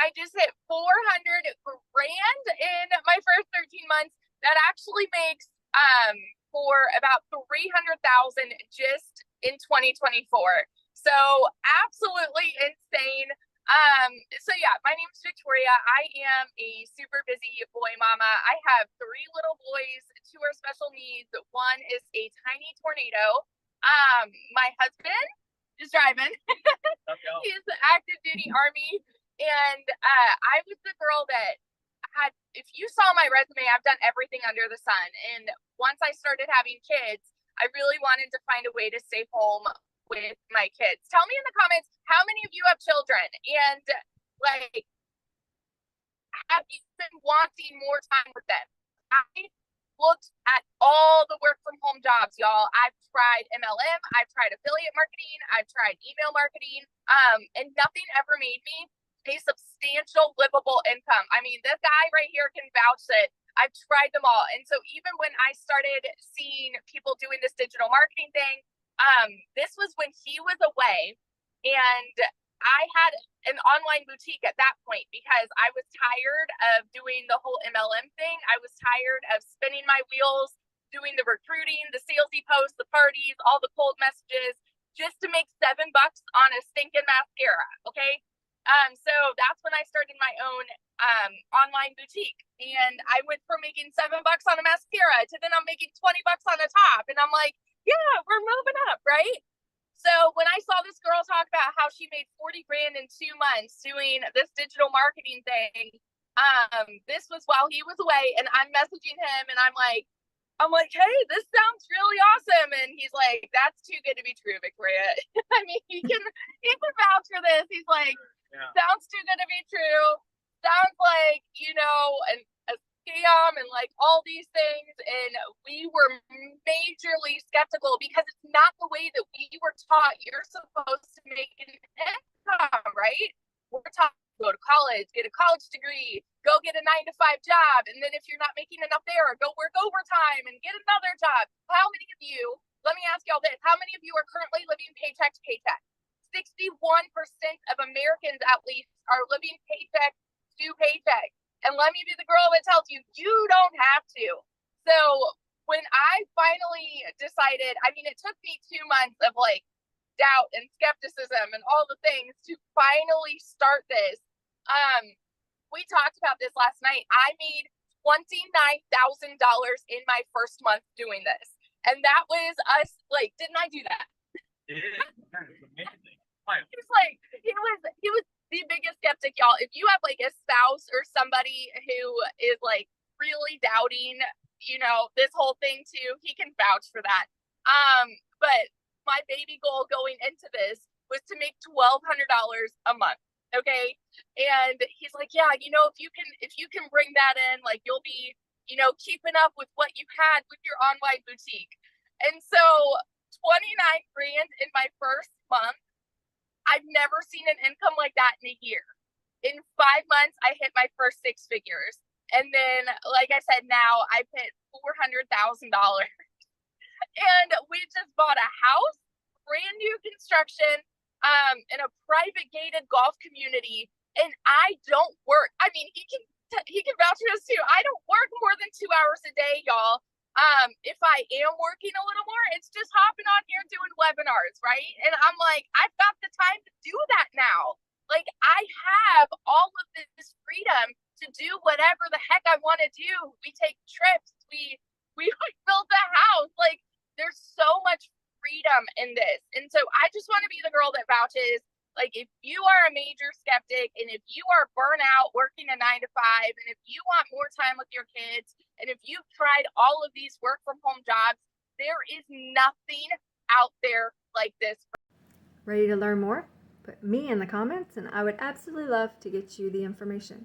I just hit 400 grand in my first 13 months. That actually makes for about 300,000 just in 2024. So absolutely insane. So yeah, my name is Victoria. I am a super busy boy mama. I have 3 little boys, 2 are special needs. One is a tiny tornado. My husband is driving. He's the active duty Army. And I was the girl that had, if you saw my resume, I've done everything under the sun. And once I started having kids, I really wanted to find a way to stay home with my kids. Tell me in the comments, how many of you have children? And like, have you been wanting more time with them? I looked at all the work from home jobs, y'all. I've tried MLM, I've tried affiliate marketing, I've tried email marketing, and nothing ever made me a substantial livable income. I mean, this guy right here can vouch that I've tried them all. And so even when I started seeing people doing this digital marketing thing, this was when he was away, and I had an online boutique at that point because I was tired of doing the whole MLM thing. I was tired of spinning my wheels, doing the recruiting, the salesy posts, the parties, all the cold messages, just to make $7 on a stinking mascara. Okay. So that's when I started my own online boutique, and I went from making $7 on a mascara to then I'm making $20 on a top, and I'm like, yeah, we're moving up, right? So when I saw this girl talk about how she made 40 grand in 2 months doing this digital marketing thing, this was while he was away, and I'm messaging him, and I'm like, hey, this sounds really awesome. And he's like, that's too good to be true, Victoria. I mean, he can vouch for this. He's like, yeah. Sounds too good to be true. Sounds like, a scam and like all these things. And we were majorly skeptical because it's not the way that we were taught. You're supposed to make an income, right? We're taught to go to college, get a college degree, go get a 9-to-5 job. And then if you're not making enough there, go work overtime and get another job. How many of you, let me ask y'all this, how many of you are currently living paycheck to paycheck? 61% of Americans, at least, are living paycheck to paycheck. And let me be the girl that tells you, you don't have to. So when I finally decided, I mean, it took me 2 months of like doubt and skepticism and all the things to finally start this. We talked about this last night. I made $29,000 in my first month doing this. And that was us, like, didn't I do that? It is. That is amazing. He was the biggest skeptic, y'all. If you have like a spouse or somebody who is like really doubting, this whole thing too, he can vouch for that. But my baby goal going into this was to make $1,200 a month. Okay. And he's like, yeah, if you can bring that in, like you'll be, keeping up with what you had with your online boutique. And so 29 grand in my first month. I've never seen an income like that in a year. In 5 months, I hit my first 6 figures. And then, like I said, now I've hit $400,000. And we just bought a house, brand new construction, in a private gated golf community. And I don't work. I mean, he can vouch for this too. I don't work more than 2 hours a day, y'all. If I am working a little more, it's just hopping on here doing webinars, right? And I'm like, I've got the time to do that now. Like, I have all of this freedom to do whatever the heck I want to do. We take trips. We build the house. Like, there's so much freedom in this. And so I just want to be the girl that vouches. Like, if you are a major skeptic and if you are burnt out working a 9-to-5, and if you want more time with your kids, and if you've tried all of these work from home jobs, there is nothing out there like this. Ready to learn more? Put me in the comments and I would absolutely love to get you the information.